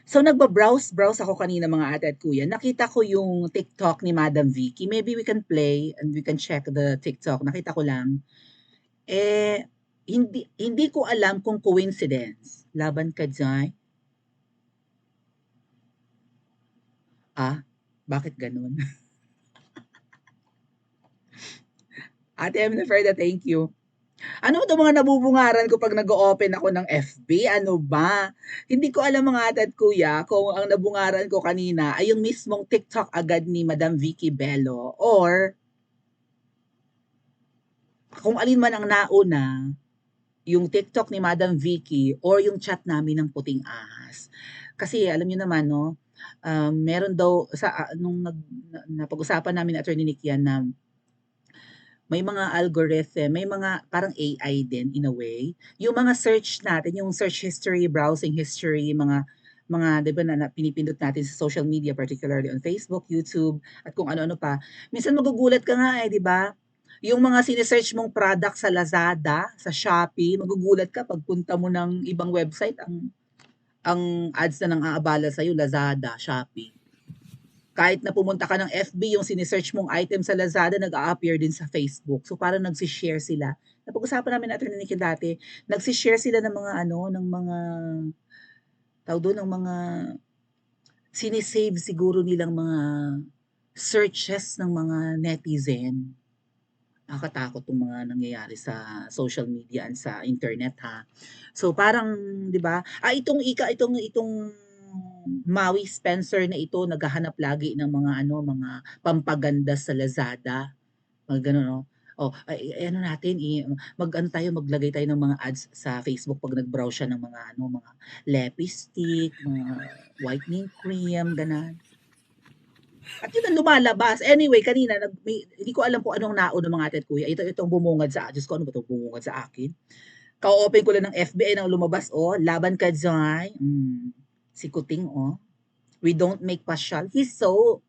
So nagba-browse ako kanina mga ate at kuya. Nakita ko yung TikTok ni Madam Vicky. Maybe we can play and we can check the TikTok. Nakita ko lang. Eh, hindi ko alam kung coincidence. Laban ka dyan. Ah, bakit ganun? Ate Emneferda, thank you. Ano ba 'tong mga nabubungaran ko 'pag nag-o-open ako ng FB, ano ba? Hindi ko alam mga ate at kuya kung ang nabungaran ko kanina ay yung mismong TikTok agad ni Madam Vicky Bello or kung alin man ang nauna, yung TikTok ni Madam Vicky or yung chat namin ng Puting Ahas. Kasi alam niyo naman 'no, meron daw sa nung napag-usapan namin ni Attorney Nick yan na may mga algorithm, may mga parang AI din in a way. Yung mga search natin, yung search history, browsing history, mga 'di ba na pinipindot natin sa social media particularly on Facebook, YouTube, at kung ano-ano pa. Minsan magugulat ka nga, eh, 'di ba? Yung mga sine-search mong product sa Lazada, sa Shopee, magugulat ka pagpunta mo ng ibang website ang ads na nang-aabala sa'yo Lazada, Shopee. Kahit na pumunta ka ng FB, yung sine-search mong item sa Lazada nag-a-appear din sa Facebook. So parang nagsi-share sila. Napag-usapan namin natin ni Nikki dati, nagsi-share sila ng mga ano, ng mga tawag doon, ng mga sinisave siguro nilang mga searches ng mga netizen. Nakakatakot tong mga nangyayari sa social media and sa internet ha. So parang 'di ba? Itong Maui Spencer na ito naghahanap lagi ng mga ano, mga pampaganda sa Lazada, mga gano'n 'no. Oh, ay ano natin, mag-ano tayo, maglagay tayo ng mga ads sa Facebook 'pag nag-browse siya ng mga ano, mga lipstick, mga whitening cream, gano'n. At yun ang lumalabas. Anyway, kanina hindi ko alam kung anong nauna mga ate at kuya. Itong bumungad sa Diyos ko, ano ba 'to bumungad sa akin? Ka-open ko lang ng FB ay nang lumabas, oh, laban ka diyan. Si Kuting, oh. We don't make pasyal. He's so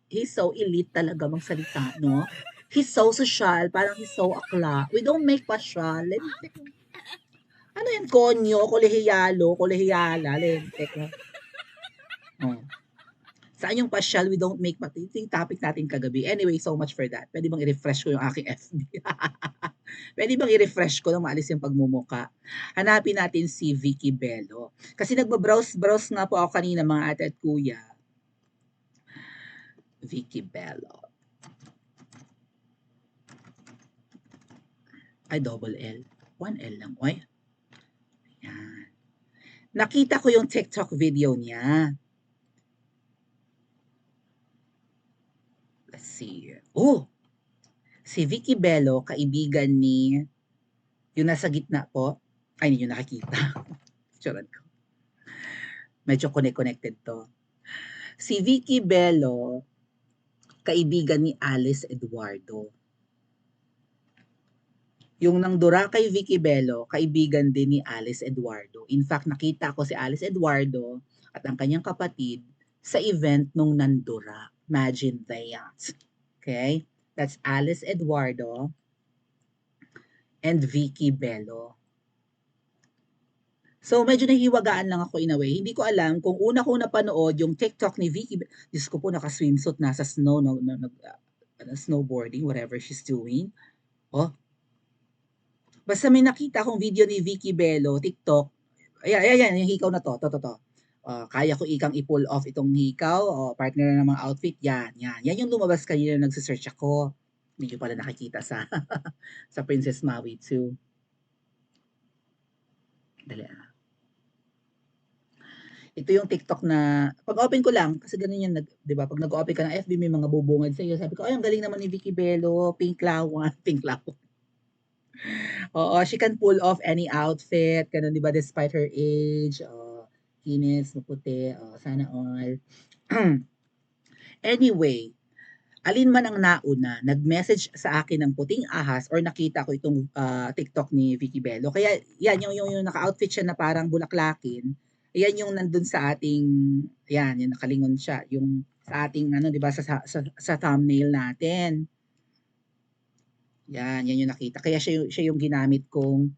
elite talaga magsalita, no? He's so social, parang he's so akla. We don't make pasyal. Lentek. Ano yan, konyo, kolehiyalo, kolehiyala, lentek. Oh. Saan yung pasyal, we don't make ito yung topic natin kagabi. Anyway, so much for that. Pwede bang i-refresh ko yung aking FB? Pwede bang i-refresh ko nang maalis yung pagmumuka? Hanapin natin si Vicky Bello. Kasi nagbabrowse nga po ako kanina mga ate at kuya. Vicky Bello. Ay, double L. 1L lang. Oy. Yan. Nakita ko yung TikTok video niya. Let's see. Oh, si Vicky Bello, kaibigan ni, yung nasa gitna po. Ay, hindi nyo nakikita. Picturean ko. Medyo connected to. Si Vicky Bello, kaibigan ni Alice Eduardo. Yung nangdura kay Vicky Bello, kaibigan din ni Alice Eduardo. In fact, nakita ko si Alice Eduardo at ang kanyang kapatid sa event nung nandura. Imagine that. Okay? That's Alice Eduardo and Vicky Bello. So medyo nahihiwagaan lang ako in a way. Hindi ko alam kung una kong napanood yung TikTok ni Vicky. Diyos ko po, naka-swimsuit, nasa snow, no, snowboarding, whatever she's doing. Oh, basta may nakita akong video ni Vicky Bello, TikTok. Ayan, yung hikaw na to. Kaya ko ikang i-pull off itong hikaw, partner na ng mga outfit, yan. Yan yung lumabas kanina nagsisearch ako. Hindi nyo pala nakikita sa sa Princess Maui 2. Dali. Ito yung TikTok na pag-open ko lang kasi ganun yan 'di ba pag nag-open ka ng FB may mga bubungad sa iyo. Sabi ko, "Ay ang galing naman ni Vicky Bello, pink lawan, pink lawan." Oo, she can pull off any outfit, ganun 'di ba despite her age, kinis, maputi, sana all. Anyway, alin man ang nauna, nag-message sa akin ng Puting Ahas or nakita ko itong TikTok ni Vicky Bello. Kaya yan, yung naka-outfit siya na parang bulaklakin, yan yung nandun sa ating, yan, yung nakalingon siya, yung sa ating, ano, di ba, sa thumbnail natin. Yan yung nakita. Kaya siya yung ginamit kong,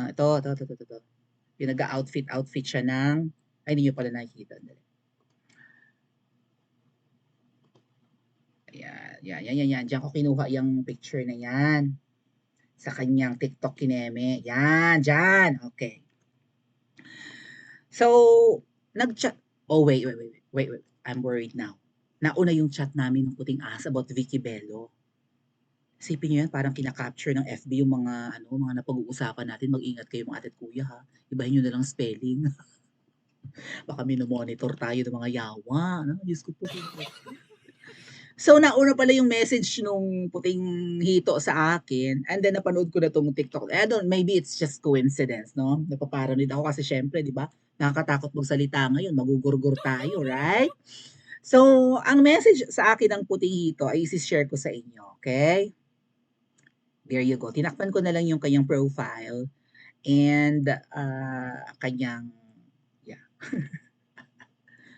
ito. Yung nag-outfit siya ng, Ay, hindi niyo pala nakikita. Dali. Ayan, yan, yan, yan, yan. Diyan ko kinuha yung picture na yan. Sa kanyang TikTok kineme. Yan, dyan. Okay. So, nag-chat. Oh, wait. I'm worried now. Nauna yung chat namin ng puting ahas about Vicky Bello. Isipin niyo yan, parang kina-capture ng FB yung mga napag-uusapan natin. Mag-ingat kayo mga ate at kuya ha. Ibahin niyo na lang spelling. Baka minomonitor tayo ng mga yawa. No? Diyos ko po. So, nauna pala yung message nung puting hito sa akin and then napanood ko na tong TikTok. Maybe it's just coincidence, no? Napaparanoid ako kasi syempre, di ba? Nakakatakot magsalita ngayon, magugurgur tayo, right? So, ang message sa akin ng puting hito ay isi-share ko sa inyo, okay? There you go. Tinakpan ko na lang yung kanyang profile and kanyang, yeah.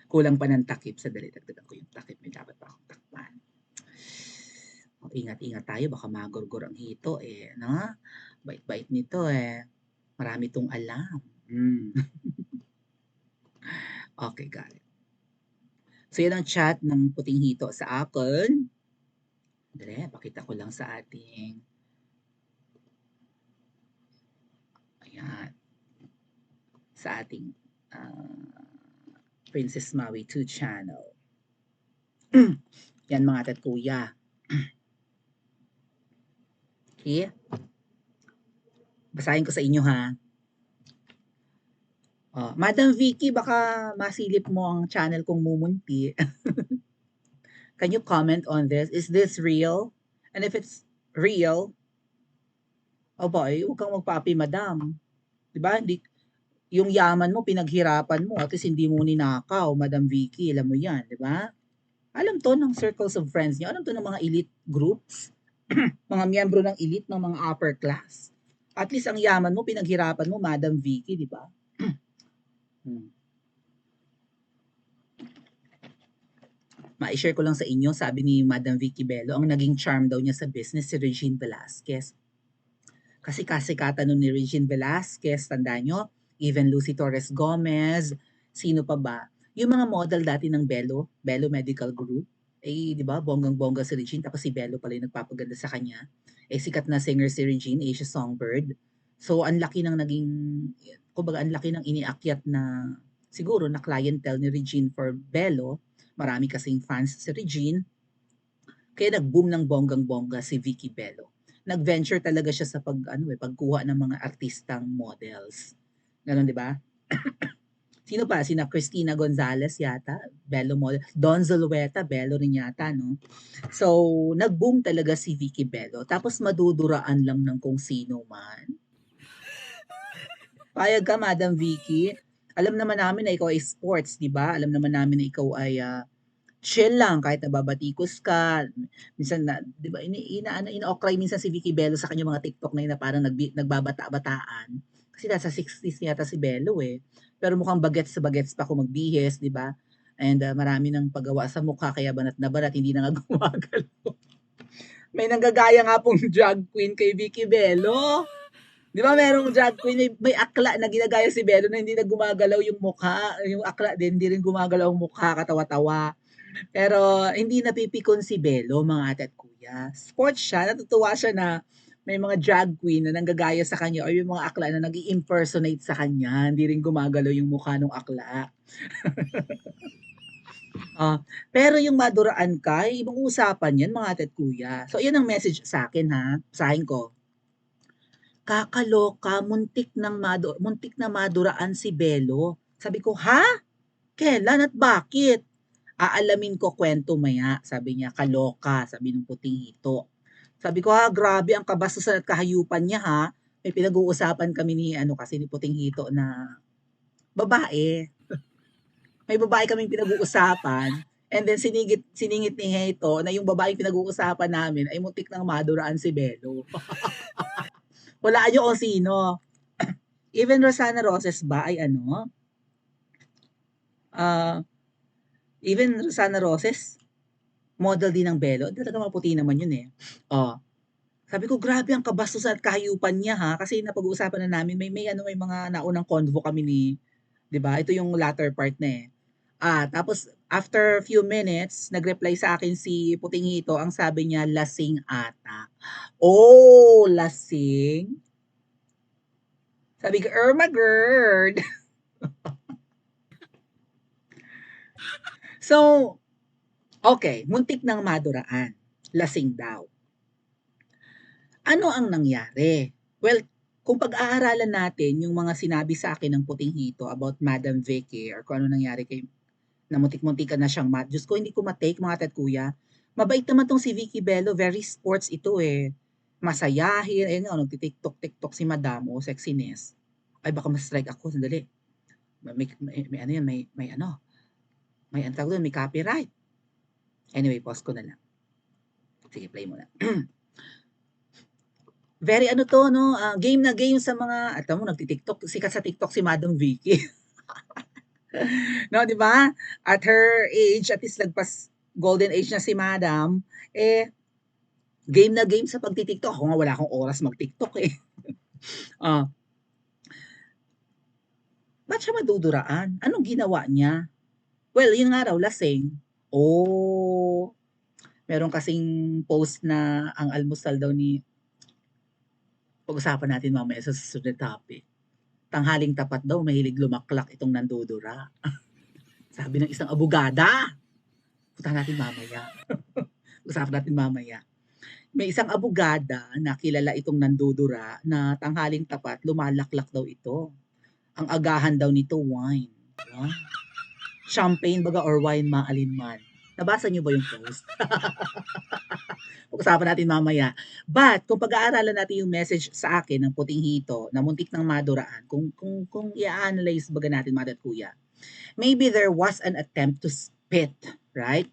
Kulang pa ng takip. Sadali, dagdagan ko yung takip. May dapat pa akong takpan. Ingat-ingat tayo, baka magurgur ang hito eh, no? Bait-bait nito eh. Marami tong alam. Okay, got it. So, yan ang chat ng puting hito sa akin. Dali, pakita ko lang sa ating ayan. Sa ating Princess Maui 2 channel. Yan mga tat kuya. Okay? Basahin ko sa inyo ha. Madam Vicky, baka masilip mo ang channel kong mumunti. Can you comment on this? Is this real? And if it's real, huwag kang magpapi, madam. Diba? Yung yaman mo, pinaghirapan mo, at least hindi mo ninakaw, Madam Vicky, alam mo yan, diba? Alam to ng circles of friends niyo, alam to ng mga elite groups, mga miyembro ng elite, ng mga upper class. At least ang yaman mo, pinaghirapan mo, Madam Vicky, diba? Ma-share ko lang sa inyo, sabi ni Madam Vicky Bello, ang naging charm daw niya sa business si Regine Velasquez. Kasi kasikatan nun ni Regine Velasquez, tandaan nyo, even Lucy Torres Gomez, sino pa ba? Yung mga model dati ng Bello Medical Group, di ba, bonggang-bongga si Regine, tapos si Bello pala yung nagpapaganda sa kanya. Sikat na singer si Regine, Asia Songbird. So, ang laki ng naging, kumbaga, ang laki ng iniakyat na, siguro, na clientele ni Regine for Bello. Marami kasing fans si Regine. Kaya nag-boom ng bonggang-bongga si Vicky Bello. Nag-venture talaga siya sa pagkuha ng mga artistang models. Ganon, di ba? Sino pa? Sina Christina Gonzalez yata, Bello model. Don Zulueta, Bello rin yata, no? So, nag-boom talaga si Vicky Bello. Tapos maduduraan lang ng kung sino man. Payag ka, Madam Vicky. Alam naman namin na ikaw ay sports, di ba? Alam naman namin na ikaw ay chill lang kahit nababatikos ka. Minsan na, 'di ba, ina-okray minsan si Vicky Bello sa kanyang mga TikTok na yun na parang nagbabata-bataan. Kasi nasa 60s yata si Bello eh. Pero mukhang bagets pa kung magbihis, 'di ba? And marami nang paggawa sa mukha kaya banat na banat, hindi na nga gumagalaw. May nanggagaya nga pong drag queen kay Vicky Bello. Di ba merong drag queen, may akla na ginagaya si Bello na hindi na gumagalaw yung mukha. Yung akla din, hindi rin gumagalaw ang mukha, katawa-tawa. Pero hindi napipikon si Bello, mga ate at kuya. Sports siya, natutuwa siya na may mga drag queen na nanggagaya sa kanya or yung mga akla na nag-i-impersonate sa kanya. Hindi rin gumagalaw yung mukha ng akla. Pero yung maduraan ka, ibang usapan yan, mga ate at kuya. So, yan ang message sa akin, ha? Sahin ko. Kakaloka, muntik na maduraan si Bello. Sabi ko, ha? Kailan at bakit? Aalamin ko kwento maya, sabi niya, kaloka, sabi ng puting hito. Sabi ko, grabe ang kabastusan at kahayupan niya ha. May pinag-uusapan kami ni kasi ni puting hito na babae. May babae kaming pinag-uusapan. And then siningit ni Hito na yung babaeng pinag-uusapan namin ay muntik nang maduraan si Bello. Walaan niyo kung sino. Even Rosana Roses ba ay even Rosana Roses, model din ng Bello. Talaga maputi naman yun eh. Sabi ko, grabe ang kabastusan at kahayupan niya ha. Kasi napag-uusapan na namin, may mga naunang convo kami ni 'di ba? Ito yung latter part na eh. Tapos after few minutes, nag-reply sa akin si Puting Hito, ang sabi niya, lasing ata. Oh, lasing? Sabi ko, Irma girl. So, okay, muntik ng maduraan. Lasing daw. Ano ang nangyari? Well, kung pag-aaralan natin yung mga sinabi sa akin ng Puting Hito about Madam Vicky or kung ano nangyari kay na muntik-muntikan na siyang Diyos ko, hindi ko ma-take mga tat kuya. Mabait naman tong si Vicky Bello, very sports ito eh. Masayahin, ayun nga, nagti-tiktok-tiktok si Madam o sexiness. Ay, baka ma-strike ako, sandali. May ano yan, may ano tawag doon, may copyright. Anyway, pause ko na lang. Sige, play mo na. Very ano to, no? Game na game sa mga, at mo, nagti-tiktok, sikat sa TikTok si Madam Vicky. No, di ba? At her age, at least lagpas golden age na si Madam, eh, game na game sa pagti-TikTok. Ako nga, wala akong oras mag-TikTok eh. Ah, ba't siya maduduraan? Anong ginawa niya? Well, yun nga raw, lasing. Oh, meron kasing post na ang almusal daw ni, pag-usapan natin mamaya sa susunod topic. Tanghaling tapat daw, mahilig lumaklak itong nandudura. Sabi ng isang abogada. Puntahan natin mamaya. Usapan natin mamaya. May isang abogada na kilala itong nandudura na tanghaling tapat, lumalaklak daw ito. Ang agahan daw nito, wine. Wow. Champagne baga or wine maalinman. Nabasa niyo ba yung post? Pag-usapan natin mamaya. But, kung pag-aaralan natin yung message sa akin ng Puting Hito na muntik ng maduraan, kung i-analyze baga natin mga kuya, maybe there was an attempt to spit, right?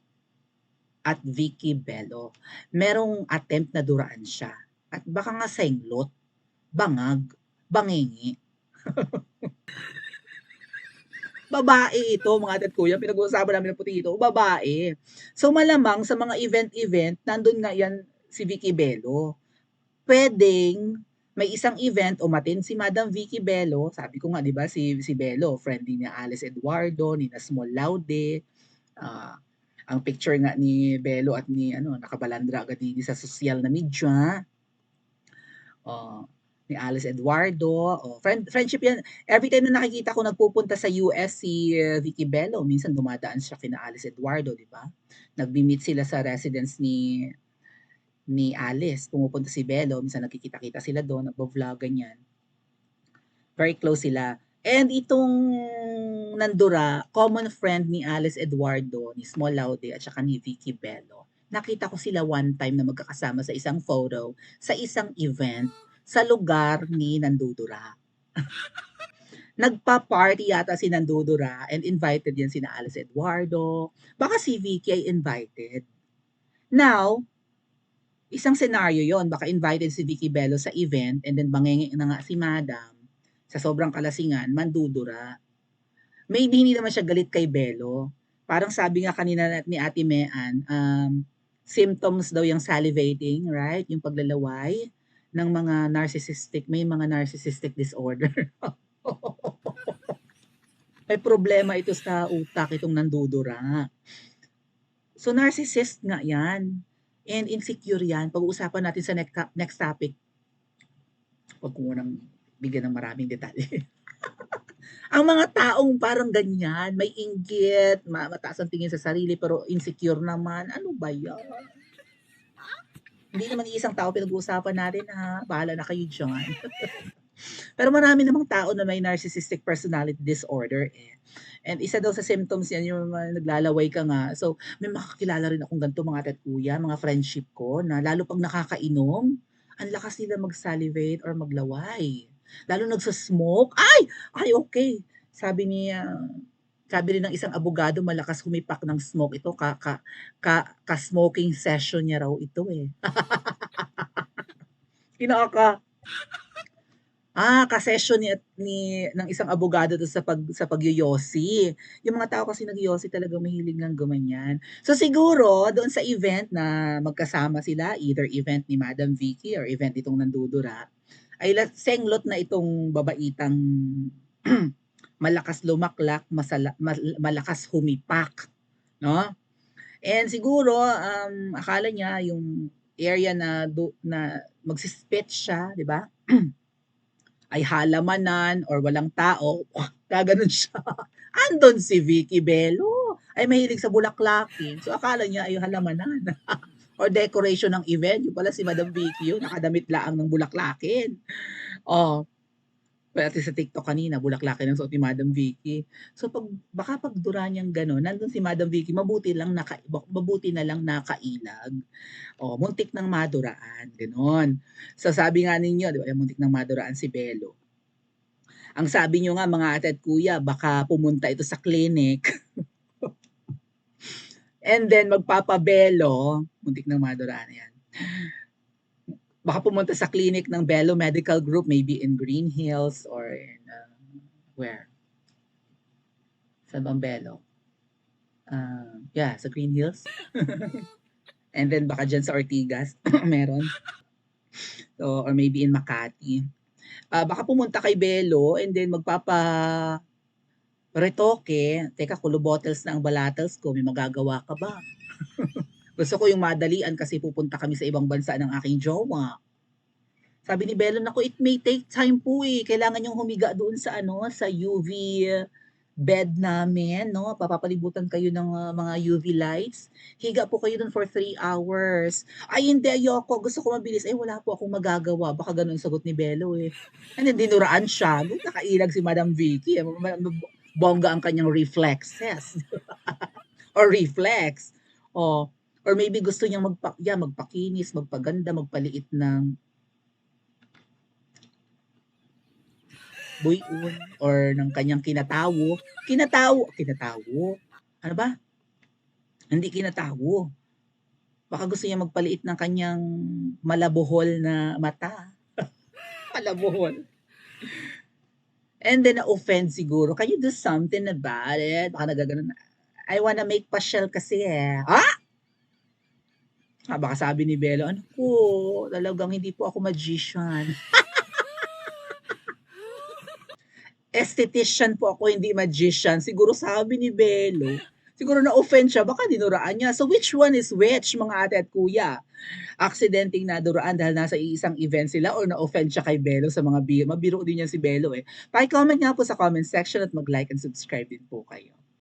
At Vicky Bello. Merong attempt na duraan siya. At baka nga senglot, bangag, bangingi. Babae ito, mga tat kuya, pinag-uusapan namin ng puti ito, babae. So malamang sa mga event-event, nandun nga yan si Vicky Bello. Pwedeng may isang event, umatin si Madam Vicky Bello, sabi ko nga, di ba, si Bello, friend ni Alice Eduardo, ni Small Laude, ang picture nga ni Bello at ni nakabalandra agad din sa social na media. Ni Alice Eduardo, friendship yan. Every time na nakikita ko nagpupunta sa US si Vicky Bello, minsan dumadaan siya kina Alice Eduardo, di ba? Nagbi-meet sila sa residence ni Alice. Pumupunta si Bello, minsan nakikita-kita sila doon, nagbo-vlog ganyan. Very close sila. And itong nandura, common friend ni Alice Eduardo, ni Small Laude, at saka ni Vicky Bello. Nakita ko sila one time na magkakasama sa isang photo, sa isang event, sa lugar ni Nandudura. Nagpa-party yata si Nandudura and invited yan sina Alice Eduardo. Baka si Vicky ay invited. Now, isang scenario yon, baka invited si Vicky Bello sa event and then bangenge na nga si Madam sa sobrang kalasingan, mandudura. Maybe hindi naman siya galit kay Bello. Parang sabi nga kanina ni Ate Mean, symptoms daw yung salivating, right? Yung paglalaway ng mga may mga narcissistic disorder. May problema ito sa utak, itong nandudura. So, narcissist nga yan. And insecure yan. Pag-uusapan natin sa next topic. Huwag ko munang bigyan ng maraming detalye. Ang mga taong parang ganyan, may inggit, mataas ang tingin sa sarili, pero insecure naman. Ano ba yan? Hindi naman isang tao pinag-uusapan natin ha. Bahala na kayo dyan. Pero marami namang tao na may narcissistic personality disorder eh. And isa daw sa symptoms yan, yung naglalaway ka nga. So, may makakilala rin akong ganito mga tat kuya, mga friendship ko, na lalo pag nakakainom, ang lakas nila mag-salivate or maglaway. Lalo nagsasmoke. Ay, okay. Sabi rin ng isang abogado, malakas humipak ng smoke ito. Ka-smoking session niya raw ito eh. Ka-session ng isang abogado to sa pagyoyosi. Yung mga tao kasi nagyosi talaga mahilig ng gumanyan. So siguro doon sa event na magkasama sila, either event ni Madam Vicky or event itong nandudura, ay senglot na itong babaitang malakas lumaklak, malakas humipak, 'no? And siguro, akala niya yung area na magsi-spit siya, 'di ba, ay halamanan or walang tao, gaganon siya. Andun si Vicky Bello, ay mahilig sa bulaklakin. So, akala niya ay halamanan or decoration ng event, yun pala si Madam Vicky yun, nakadamit laang ng bulaklakin. Oh, pati sa TikTok kanina bulaklakin ang suot ni Madam Vicky. So, baka pagdura niyang gano'n, nandun si Madam Vicky, mabuti na lang nakailag. Oh, muntik ng maduraan, gano'n. So, sabi nga ninyo, 'di ba, muntik ng maduraan si Bello. Ang sabi niyo nga mga ate at kuya, baka pumunta ito sa clinic and then magpapabelo, muntik ng maduraan 'yan. Baka pumunta sa clinic ng Bello Medical Group, maybe in Green Hills or in, where? Saan bang Bello? Yeah, sa Green Hills. And then baka diyan sa Ortigas meron. So, or maybe in Makati. Baka pumunta kay Bello and then retoke, teka bottles na ang balatels ko, may magagawa ka ba? Gusto ko yung madalian kasi pupunta kami sa ibang bansa ng aking jowa. Sabi ni Bello, "Naku, it may take time po, eh. Kailangan niyong humiga doon sa ano, sa UV bed namin 'no, papapalibutan kayo ng, mga UV lights. Higa po kayo do'n for 3 hours." "Ay hindi, ayoko, gusto ko mabilis." "Eh, wala po akong magagawa." Baka gano'n ang sagot ni Bello, eh. And then dinuraan siya, nakailag si Madam Vicky, bongga ang kanyang reflexes or reflex. Oh, or maybe gusto niyang magpakinis, magpaganda, magpaliit ng buy-on or ng kanyang kinatawo. Kinatawo? Ano ba? Hindi kinatawo. Baka gusto niya magpaliit ng kanyang malabuhol na mata. Malabuhol. And then na-offend siguro, "Can you do something about it?" Baka nagaganon, "I wanna make pasyal kasi, eh." Baka sabi ni Bello, "Ano po, talagang hindi po ako magician. Esthetician po ako, hindi magician." Siguro sabi ni Bello. Siguro na-offend siya, baka dinuraan niya. So which one is which, mga ate at kuya? Aksidenteng naduraan dahil nasa iisang event sila or na-offend siya kay Bello sa mga mabiro din niya si Bello, eh. Paki-comment nga po sa comment section at mag-like and subscribe din po kayo.